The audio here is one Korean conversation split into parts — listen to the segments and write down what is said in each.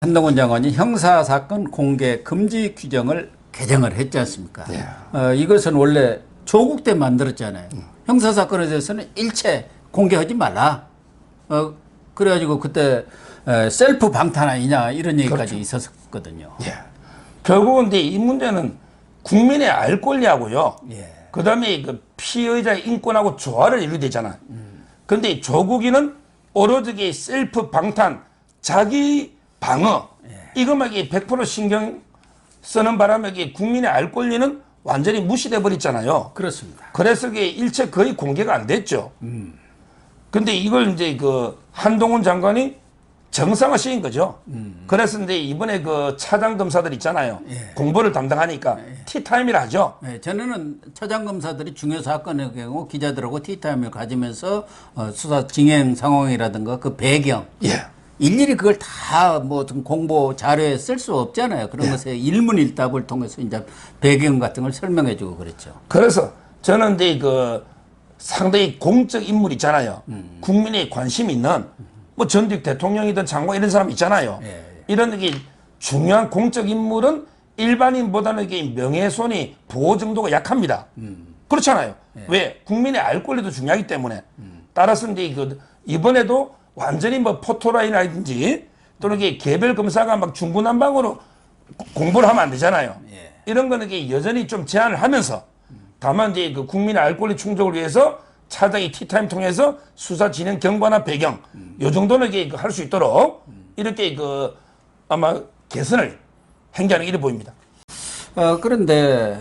한동훈 장관이 형사사건 공개 금지 규정을 개정을 했지 않습니까? 이것은 원래 조국 때 만들었잖아요. 형사사건에 대해서는 일체 공개하지 말라. 그래가지고 그때 셀프 방탄 아니냐 이런 얘기까지 있었거든요. 결국은 근데 이 문제는 국민의 알 권리하고요. 그 다음에 그 피의자의 인권하고 조화를 이루어야 되잖아. 그런데 조국이는 오로지 셀프 방탄, 자기 방어, 이것만 100% 신경 쓰는 바람에 국민의 알 권리는 완전히 무시돼 버렸잖아요. 그렇습니다. 그래서 이게 일체 거의 공개가 안 됐죠. 근데 이걸 이제 그 한동훈 장관이 정상화시킨 거죠. 그래서 이제 이번에 그 차장 검사들 있잖아요. 공보를 담당하니까 티타임이라 하죠. 저는 차장 검사들이 중요 사건의 경우 기자들하고 티타임을 가지면서 수사 진행 상황이라든가 그 배경, 일일이 그걸 다 뭐 공보 자료에 쓸 수 없잖아요. 그런 것에 일문일답을 통해서 이제 배경 같은 걸 설명해주고 그랬죠. 그래서 저는 이제 그 상당히 공적 인물 있잖아요. 국민의 관심이 있는 뭐 전직 대통령이든 장관 이런 사람 있잖아요. 이런 게 중요한 공적 인물은 일반인보다는 이게 명예훼손이 보호 정도가 약합니다. 그렇잖아요. 왜? 국민의 알 권리도 중요하기 때문에. 따라서 이제 그 이번에도 완전히 뭐 포토라인이라든지 또는 이게 개별 검사가 막 중구난방으로 공부를 하면 안 되잖아요. 이런 거는 이게 여전히 좀 제한을 하면서 다만 이제 그 국민의 알 권리 충족을 위해서 차장이 티타임 통해서 수사 진행 경과나 배경 요 정도는 이게 할 수 있도록 이렇게 그 아마 개선을 행하는 일이 보입니다. 그런데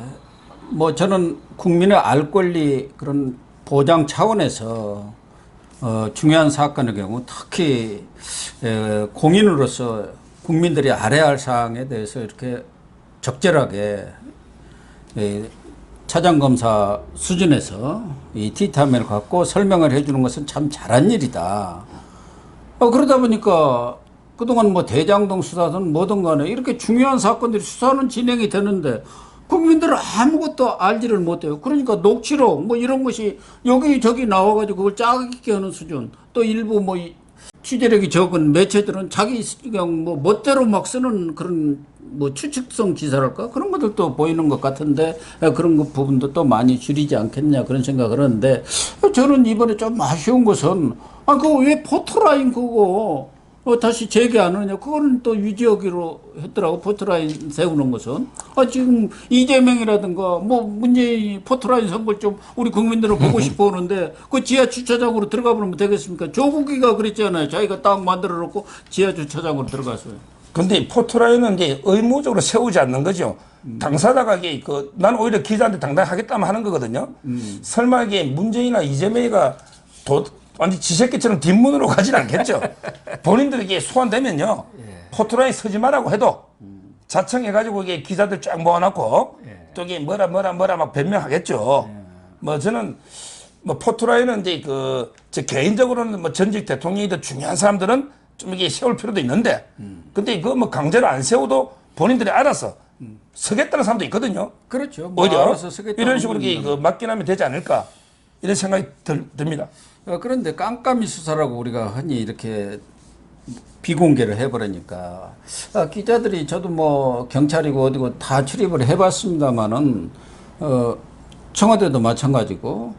뭐 저는 국민의 알 권리 그런 보장 차원에서 중요한 사건의 경우 특히 공인으로서 국민들이 알아야 할 사항에 대해서 이렇게 적절하게 차장검사 수준에서 이 티타임을 갖고 설명을 해주는 것은 참 잘한 일이다. 그러다 보니까 그동안 뭐 대장동 수사든 뭐든 간에 이렇게 중요한 사건들이 수사는 진행이 되는데 국민들은 아무것도 알지를 못해요. 그러니까 녹취록 뭐 이런 것이 여기저기 나와가지고 그걸 짜깁기 하는 수준. 또 일부 뭐 취재력이 적은 매체들은 자기 그냥 뭐 멋대로 막 쓰는 그런 뭐 추측성 기사랄까 그런 것들도 보이는 것 같은데 그런 것 부분도 또 많이 줄이지 않겠냐 그런 생각을 하는데 저는 이번에 좀 아쉬운 것은 그거 왜 포토라인 그거 다시 재개 안 하느냐 그거는 또 유지하기로 했더라고. 포토라인 세우는 것은 지금 이재명이라든가 뭐 문재인이 포토라인 선거 좀 우리 국민들은 보고 싶어 하는데 그 지하 주차장으로 들어가 보면 되겠습니까? 조국이가 그랬잖아요. 자기가 딱 만들어 놓고 지하 주차장으로 들어갔어요. 근데 포토라인은 이제 의무적으로 세우지 않는 거죠. 당사자가 이게 난 오히려 기자한테 당당하겠다면 하는 거거든요. 설마 이게 문재인이나 이재명이가 완전 지새끼처럼 뒷문으로 가진 않겠죠. 본인들이 이게 소환되면요. 포토라인 서지 말라고 해도 자청해가지고 이게 기자들 쫙 모아놨고 또 이게 뭐라 막 변명하겠죠. 뭐 저는 뭐 포토라인은 이제 제 개인적으로는 뭐 전직 대통령이든 중요한 사람들은 좀 이게 세울 필요도 있는데 근데 그거 뭐 강제로 안 세워도 본인들이 알아서 서겠다는 사람도 있거든요. 그렇죠. 뭐 오히려 이런 식으로 이게 맡겨놓으면 되지 않을까 이런 생각이 듭니다. 그런데 깜깜이 수사라고 우리가 흔히 이렇게 비공개를 해버리니까 기자들이 저도 뭐 경찰이고 어디고 다 출입을 해봤습니다만은 청와대도 마찬가지고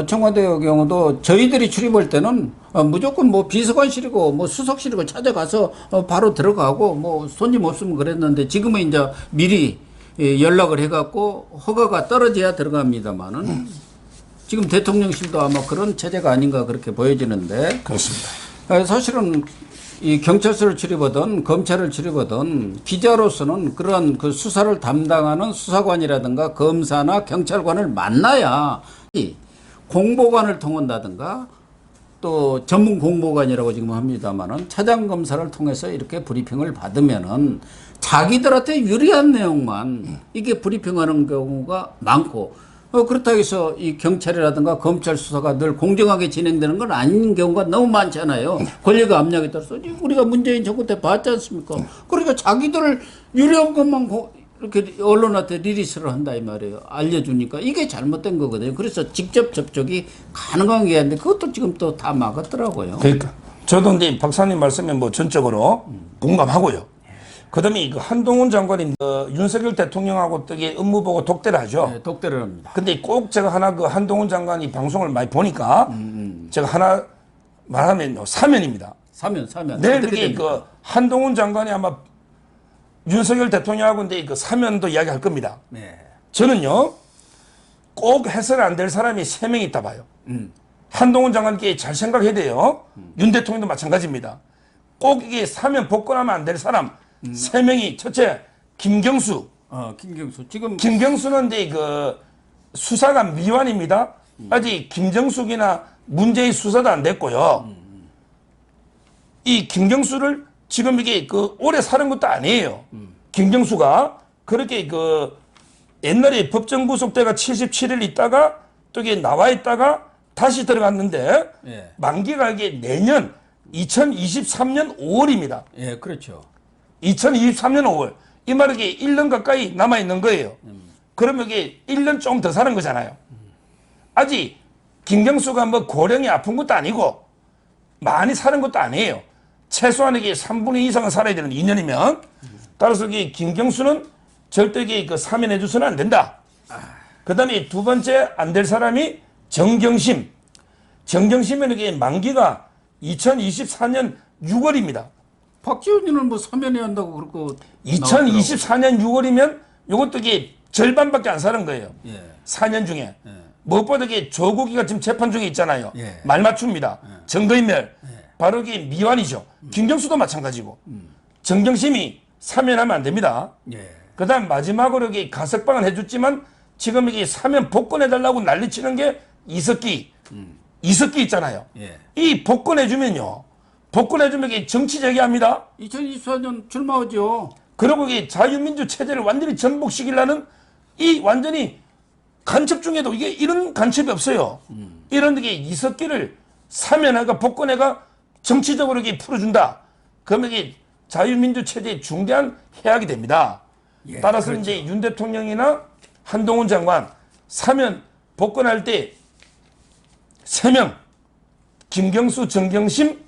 청와대의 경우도 저희들이 출입할 때는 무조건 뭐 비서관실이고 뭐 수석실이고 찾아가서 바로 들어가고 뭐 손님 없으면 그랬는데 지금은 이제 미리 연락을 해갖고 허가가 떨어져야 들어갑니다만은 지금 대통령실도 아마 그런 체제가 아닌가 그렇게 보여지는데 그렇습니다. 사실은 이 경찰서를 출입하든 검찰을 출입하든 기자로서는 그러한 그 수사를 담당하는 수사관이라든가 검사나 경찰관을 만나야 이 공보관을 통한다든가 또 전문 공보관이라고 지금 합니다만은 차장 검사를 통해서 이렇게 브리핑을 받으면은 자기들한테 유리한 내용만 이게 브리핑하는 경우가 많고 그렇다고 해서 이 경찰이라든가 검찰 수사가 늘 공정하게 진행되는 건 아닌 경우가 너무 많잖아요. 권력의 압력에 따라서 우리가 문재인 정부 때 봤지 않습니까? 그러니까 자기들 유리한 것만 이렇게 언론한테 리리스를 한다 이 말이에요. 알려주니까 이게 잘못된 거거든요. 그래서 직접 접촉이 가능한 게 아닌데 그것도 지금 또 다 막았더라고요. 그러니까 저도 이제 박사님 말씀에 뭐 전적으로 공감하고요. 그다음에 그 한동훈 장관이 윤석열 대통령하고 되게 업무보고 독대를 하죠. 네, 독대를 합니다. 근데 꼭 제가 하나 그 한동훈 장관이 방송을 많이 보니까 제가 하나 말하면요. 사면입니다. 사면. 내일 그게 그 한동훈 장관이 아마 윤석열 대통령하고 근데 그 사면도 이야기할 겁니다. 네. 저는요. 꼭 해서는 안 될 사람이 3명 있다 봐요. 한동훈 장관께 잘 생각해야 돼요. 윤 대통령도 마찬가지입니다. 꼭 이게 사면 복권하면 안 될 사람 3명이 첫째 김경수. 김경수 지금 김경수는 근데 그 수사가 미완입니다. 아직 김정숙이나 문재인 수사도 안 됐고요. 이 김경수를 지금 이게 그 오래 사는 것도 아니에요. 김경수가 그렇게 그 옛날에 법정 구속대가 77일 있다가 또 이게 나와 있다가 다시 들어갔는데 예. 만기가 이게 내년 2023년 5월입니다. 예, 그렇죠. 2023년 5월. 이 말은 이게 1년 가까이 남아 있는 거예요. 그러면 이게 1년 좀 더 사는 거잖아요. 아직 김경수가 뭐 고령이 아픈 것도 아니고 많이 사는 것도 아니에요. 최소한 이게 3분의 2 이상은 살아야 되는 2년이면 따라서 이게 김경수는 절대 이게 그 사면해 줘서는 안 된다. 그 다음에 두 번째 안 될 사람이 정경심. 정경심은 이게 만기가 2024년 6월입니다. 박지원이는 뭐 사면해야 한다고 그러고 2024년 6월이면 이것도 이게 절반밖에 안 사는 거예요. 예. 4년 중에. 무엇보다 이게 조국이가 지금 재판 중에 있잖아요. 예. 말맞춤입니다. 증거인멸. 바로 이게 미완이죠. 김경수도 마찬가지고. 정경심이 사면하면 안 됩니다. 예. 그 다음 마지막으로 이게 가석방은 해줬지만 지금 이게 사면 복권해달라고 난리치는 게 이석기. 이석기 있잖아요. 예. 이 복권해주면요. 복권해주면 이게 정치 제기합니다. 2024년 출마하죠. 그리고 이게 자유민주 체제를 완전히 전복시키려는 이 완전히 간첩 중에도 이게 이런 간첩이 없어요. 이런 게 이석기를 사면해가 복권해가 정치적으로 이게 풀어준다. 그러면 이게 자유민주 체제의 중대한 해악이 됩니다. 예, 따라서 그렇죠. 이제 윤 대통령이나 한동훈 장관 사면 복권할 때 3명 김경수, 정경심,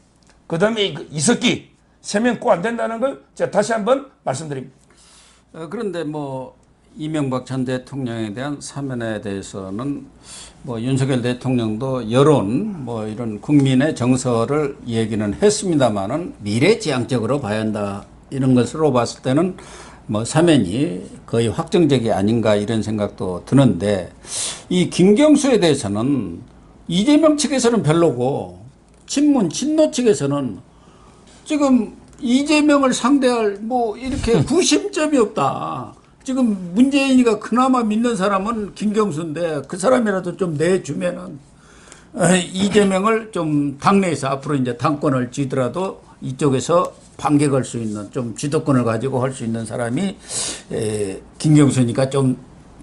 그 다음에 이석기 3명 꼭 안 된다는 걸 제가 다시 한번 말씀드립니다. 그런데 뭐 이명박 전 대통령에 대한 사면에 대해서는 뭐 윤석열 대통령도 여론 뭐 이런 국민의 정서를 얘기는 했습니다만은 미래지향적으로 봐야 한다 이런 것으로 봤을 때는 뭐 사면이 거의 확정적이 아닌가 이런 생각도 드는데 이 김경수에 대해서는 이재명 측에서는 별로고 친노 측에서는 지금 이재명을 상대할 뭐 이렇게 구심점이 없다. 지금 문재인이가 그나마 믿는 사람은 김경수인데 그 사람이라도 좀 내주면은 이재명을 좀 당내에서 앞으로 이제 당권을 쥐더라도 이쪽에서 반격할 수 있는 좀 주도권을 가지고 할 수 있는 사람이 김경수니까 좀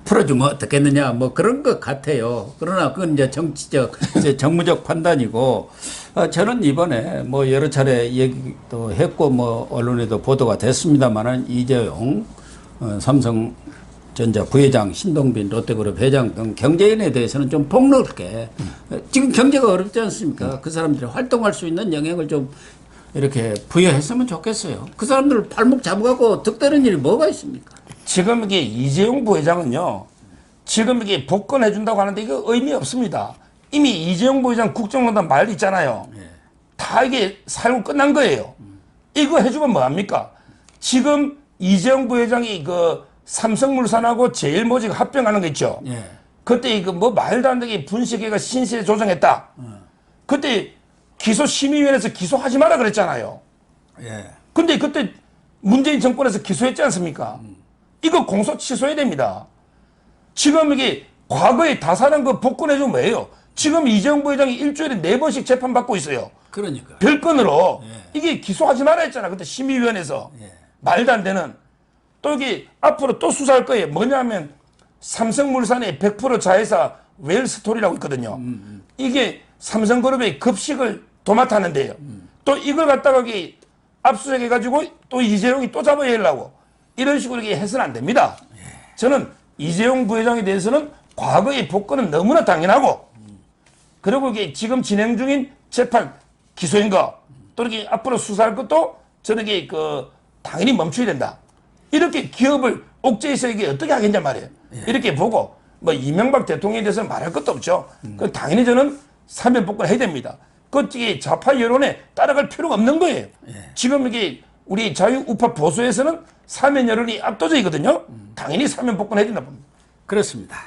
풀어주면 어떻겠느냐 뭐 그런 것 같아요. 그러나 그건 이제 정치적 이제 정무적 판단이고 저는 이번에 뭐 여러 차례 얘기도 했고 뭐 언론에도 보도가 됐습니다만은 이재용 삼성전자 부회장, 신동빈 롯데그룹 회장 등 경제인에 대해서는 좀 폭넓게 지금 경제가 어렵지 않습니까? 그 사람들이 활동할 수 있는 영향을 좀 이렇게 부여했으면 좋겠어요. 그 사람들 발목 잡아가고 득되는 일이 뭐가 있습니까? 지금 이게 이재용 부회장은요. 지금 이게 복권해준다고 하는데 이거 의미 없습니다. 이미 이재용 부회장 국정농단 말 있잖아요. 다 이게 살고 끝난 거예요. 이거 해주면 뭐합니까? 지금 이재용 부회장이 그 삼성물산하고 제일모직 합병하는 거 있죠. 예. 그때 이거 뭐 말도 안 되게 분식회가 신세 조정했다. 그때 기소심의위원회에서 기소하지 마라 그랬잖아요. 예. 근데 그때 문재인 정권에서 기소했지 않습니까? 이거 공소 취소해야 됩니다. 지금 이게 과거에 다사는 거 복권해주면 뭐예요? 지금 이재용 부회장이 일주일에 4번씩 재판받고 있어요. 그러니까. 별건으로. 예. 이게 기소하지 말아 했잖아. 그때 심의위원회에서. 예. 말도 안 되는. 또 이게 앞으로 또 수사할 거예요. 뭐냐면 삼성물산의 100% 자회사 웰스토리라고 있거든요. 이게 삼성그룹의 급식을 도맡았는데요. 또 이걸 갖다가 압수수색 해가지고 또 이재용이 또 잡아야 하려고. 이런 식으로 이게 해서는 안 됩니다. 저는 이재용 부회장에 대해서는 과거의 복권은 너무나 당연하고 그리고 이게 지금 진행 중인 재판 기소인 거 또 이렇게 앞으로 수사할 것도 저는 이게 당연히 멈춰야 된다. 이렇게 기업을 옥죄해서 이게 어떻게 하겠냐 말이에요. 이렇게 보고 뭐 이명박 대통령에 대해서 말할 것도 없죠. 그 당연히 저는 사면복권 해야 됩니다. 그 좌파 여론에 따라갈 필요가 없는 거예요. 지금 이게 우리 자유우파 보수에서는 사면 여론이 압도적이거든요. 당연히 사면복권 해야 된다 봅니다. 그렇습니다.